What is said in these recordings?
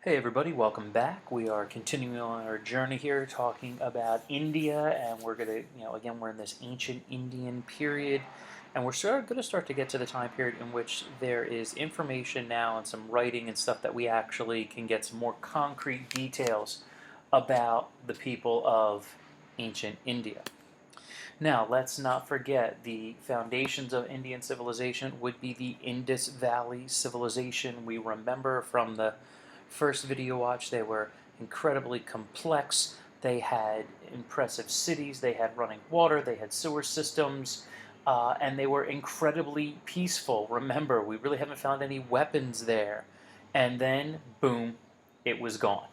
Hey everybody, welcome back. We are continuing on our journey here talking about India, and we're going to, again, we're in this ancient Indian period, and we're going to start to get to the time period in which there is information now and some writing and stuff that we actually can get some more concrete details about the people of ancient India. Now, let's not forget the foundations of Indian civilization would be the Indus Valley civilization. We remember from the first video watch, they were incredibly complex. They had impressive cities, they had running water, they had sewer systems, and they were incredibly peaceful. Remember, we really haven't found any weapons there. And then, boom, it was gone.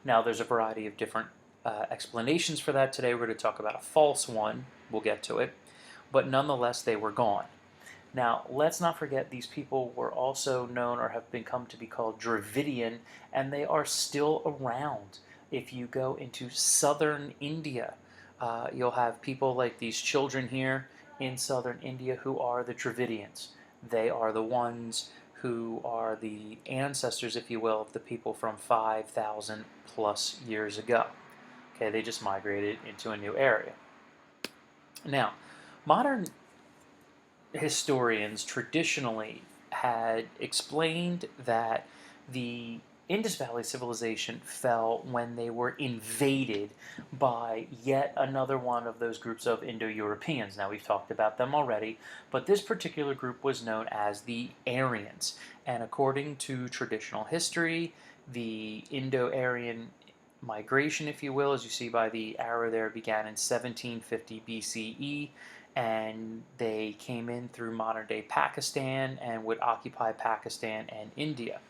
Now, there's a variety of different explanations for that. Today, we're going to talk about a false one. We'll get to it. But nonetheless, they were gone. Now, let's not forget these people were also known or have become to be called Dravidian, and they are still around. If you go into southern India, you'll have people like these children here in southern India who are the Dravidians. They are the ones who are the ancestors, if you will, of the people from 5,000 plus years ago. Okay, they just migrated into a new area. Now, modern historians traditionally had explained that the Indus Valley civilization fell when they were invaded by yet another one of those groups of Indo-Europeans. Now, we've talked about them already, but this particular group was known as the Aryans. And according to traditional history, the Indo-Aryan migration, if you will, as you see by the arrow there, began in 1750 BCE, and they came in through modern-day Pakistan and would occupy Pakistan and India.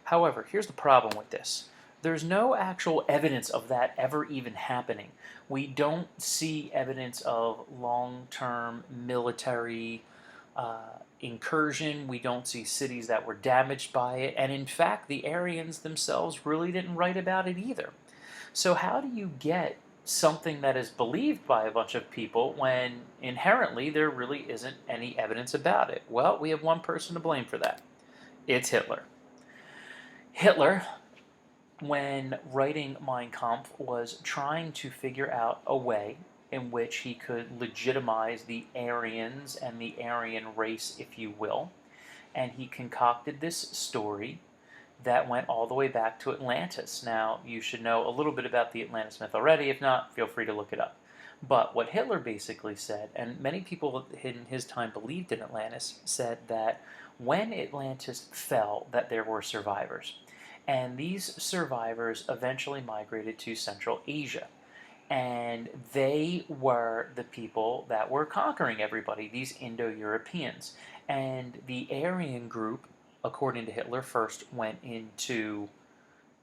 However, here's the problem with this. There's no actual evidence of that ever even happening. We don't see evidence of long-term military incursion. We don't see cities that were damaged by it. And in fact, the Aryans themselves really didn't write about it either. So how do you get something that is believed by a bunch of people when inherently there really isn't any evidence about it? Well, we have one person to blame for that. It's Hitler. Hitler, when writing Mein Kampf, was trying to figure out a way in which he could legitimize the Aryans and the Aryan race, if you will. And he concocted this story that went all the way back to Atlantis. Now, you should know a little bit about the Atlantis myth already. If not, feel free to look it up. But what Hitler basically said, and many people in his time believed in Atlantis, said that when Atlantis fell, that there were survivors. And these survivors eventually migrated to Central Asia. And they were the people that were conquering everybody, these Indo-Europeans. And the Aryan group, according to Hitler, first went into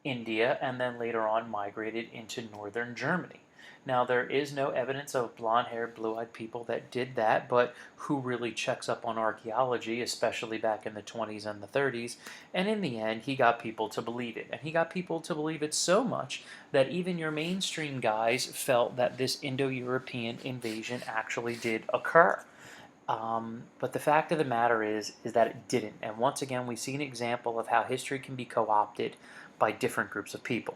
India and then later on migrated into northern Germany. Now, there is no evidence of blonde-haired, blue-eyed people that did that, but who really checks up on archaeology, especially back in the 20s and the 30s? And in the end, he got people to believe it. And he got people to believe it so much that even your mainstream guys felt that this Indo-European invasion actually did occur. But the fact of the matter is that it didn't. And once again, we see an example of how history can be co-opted by different groups of people.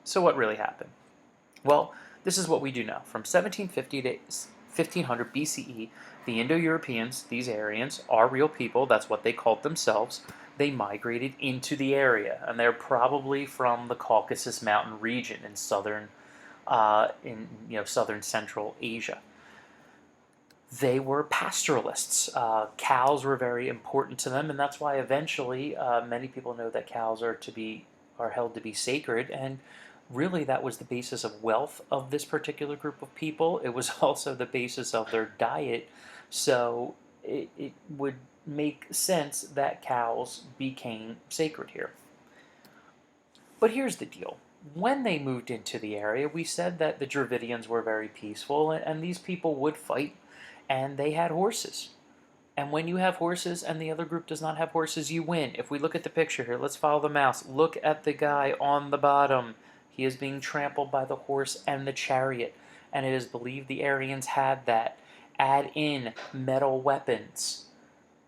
So what really happened? Well, this is what we do know. From 1750 to 1500 BCE, the Indo-Europeans, these Aryans, are real people. That's what they called themselves. They migrated into the area, and they're probably from the Caucasus Mountain region in southern Central Asia. They were pastoralists. Cows were very important to them, and that's why eventually many people know that cows are held to be sacred. And really, that was the basis of wealth of this particular group of people. It was also the basis of their diet. So it would make sense that cows became sacred here. But here's the deal. When they moved into the area, we said that the Dravidians were very peaceful, and these people would fight, and they had horses. And when you have horses and the other group does not have horses, you win. If we look at the picture here, let's follow the mouse. Look at the guy on the bottom. He is being trampled by the horse and the chariot. And it is believed the Aryans had that. Add in metal weapons.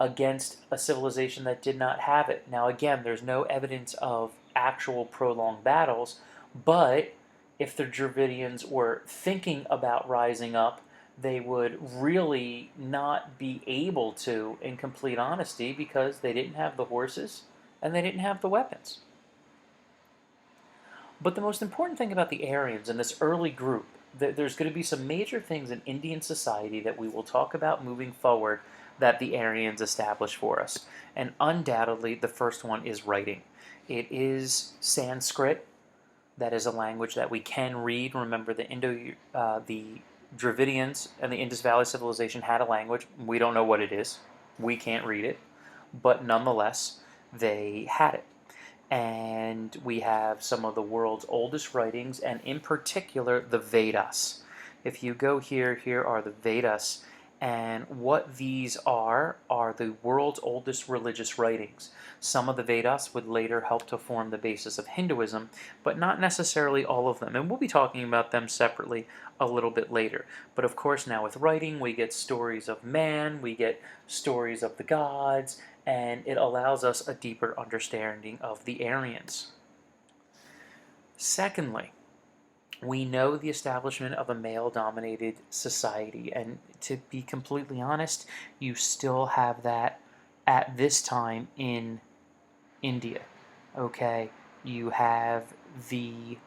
against a civilization that did not have it. Now, again, there's no evidence of actual prolonged battles, but if the Dravidians were thinking about rising up, they would really not be able to, in complete honesty, because they didn't have the horses and they didn't have the weapons. But the most important thing about the Aryans in this early group, there's going to be some major things in Indian society that we will talk about moving forward that the Aryans established for us. And undoubtedly, the first one is writing. It is Sanskrit. That is a language that we can read. Remember, the Dravidians and the Indus Valley Civilization had a language. We don't know what it is. We can't read it. But nonetheless, they had it. And we have some of the world's oldest writings, and in particular, the Vedas. If you go here, here are the Vedas, and what these are the world's oldest religious writings. Some of the Vedas would later help to form the basis of Hinduism, but not necessarily all of them. And we'll be talking about them separately a little bit later. But of course, now with writing, we get stories of man, we get stories of the gods, and it allows us a deeper understanding of the Aryans. Secondly, we know the establishment of a male-dominated society, and to be completely honest, you still have that at this time in India. Okay, you have the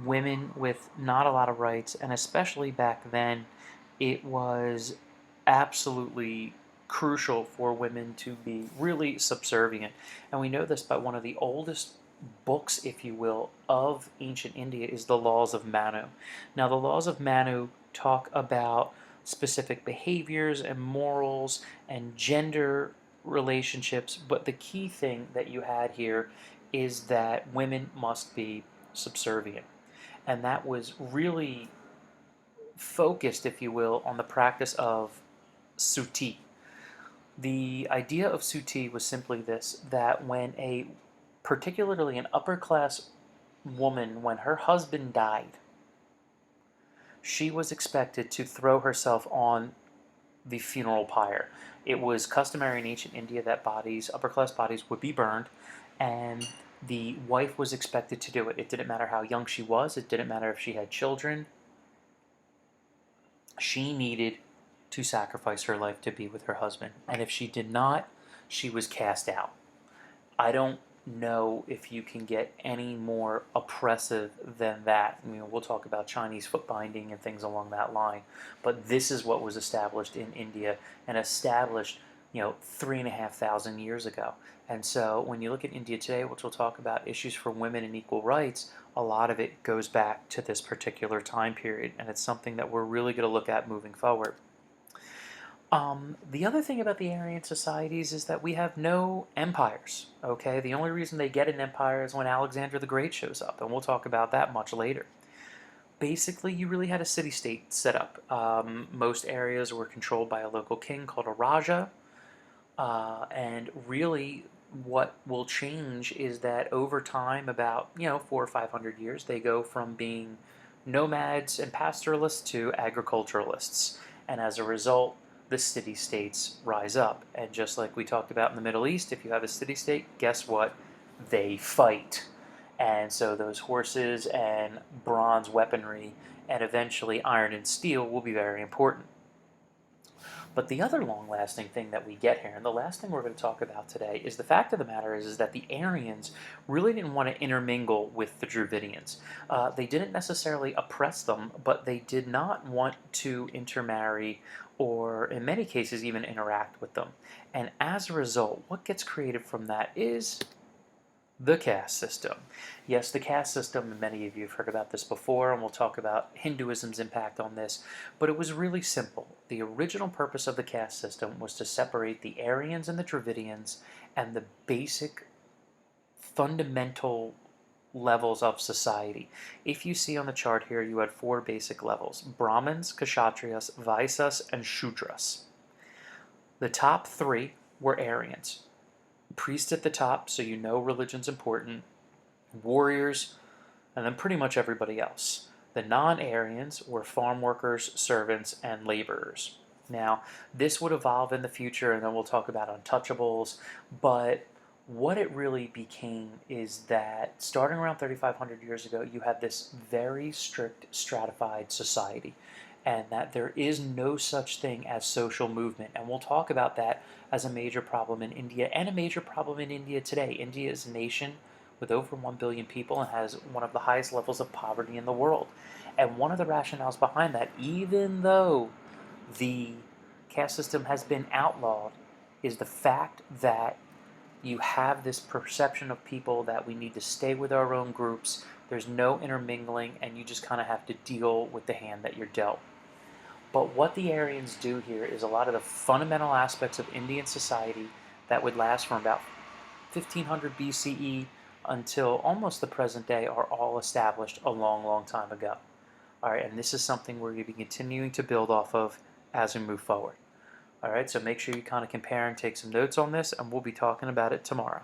women with not a lot of rights, and especially back then, it was absolutely crucial for women to be really subservient. And we know this by one of the oldest books, if you will, of ancient India is the Laws of Manu. Now, the Laws of Manu talk about specific behaviors and morals and gender relationships, but the key thing that you had here is that women must be subservient. And that was really focused, if you will, on the practice of suti. The idea of suti was simply this, that when particularly an upper class woman, when her husband died, she was expected to throw herself on the funeral pyre. It was customary in ancient India that upper class bodies, would be burned, and the wife was expected to do it. It didn't matter how young she was, it didn't matter if she had children. She needed to sacrifice her life to be with her husband. And if she did not, she was cast out. I don't know if you can get any more oppressive than that. I mean, we'll talk about Chinese foot binding and things along that line. But this is what was established in India and established, 3,500 years ago. And so when you look at India today, which we'll talk about issues for women and equal rights, a lot of it goes back to this particular time period. And it's something that we're really going to look at moving forward. The other thing about the Aryan societies is that we have no empires, okay? The only reason they get an empire is when Alexander the Great shows up, and we'll talk about that much later. Basically, you really had a city-state set up. Most areas were controlled by a local king called a Raja, and really what will change is that over time, about 400 or 500 years, they go from being nomads and pastoralists to agriculturalists, and as a result, the city-states rise up. And just like we talked about in the Middle East, if you have a city-state, guess what? They fight. And so those horses and bronze weaponry and eventually iron and steel will be very important. But the other long-lasting thing that we get here, and the last thing we're going to talk about today, is the fact of the matter is that the Aryans really didn't want to intermingle with the Dravidians. They didn't necessarily oppress them, but they did not want to intermarry or, in many cases, even interact with them. And as a result, what gets created from that is the caste system. Yes, the caste system, and many of you have heard about this before, and we'll talk about Hinduism's impact on this, but it was really simple. The original purpose of the caste system was to separate the Aryans and the Dravidians and the basic fundamental levels of society. If you see on the chart here, you had 4 basic levels: Brahmins, Kshatriyas, Vaisas, and Shudras. The top 3 were Aryans. Priest at the top, so you know religion's important, warriors, and then pretty much everybody else. The non-Aryans were farm workers, servants, and laborers. Now, this would evolve in the future, and then we'll talk about untouchables. But what it really became is that starting around 3,500 years ago, you had this very strict stratified society, and that there is no such thing as social movement. And we'll talk about that as a major problem in India and a major problem in India today. India is a nation with over 1 billion people and has one of the highest levels of poverty in the world. And one of the rationales behind that, even though the caste system has been outlawed, is the fact that you have this perception of people that we need to stay with our own groups, there's no intermingling, and you just kind of have to deal with the hand that you're dealt. But what the Aryans do here is a lot of the fundamental aspects of Indian society that would last from about 1500 BCE until almost the present day are all established a long, long time ago. All right, and this is something we're going to be continuing to build off of as we move forward. All right, so make sure you kind of compare and take some notes on this, and we'll be talking about it tomorrow.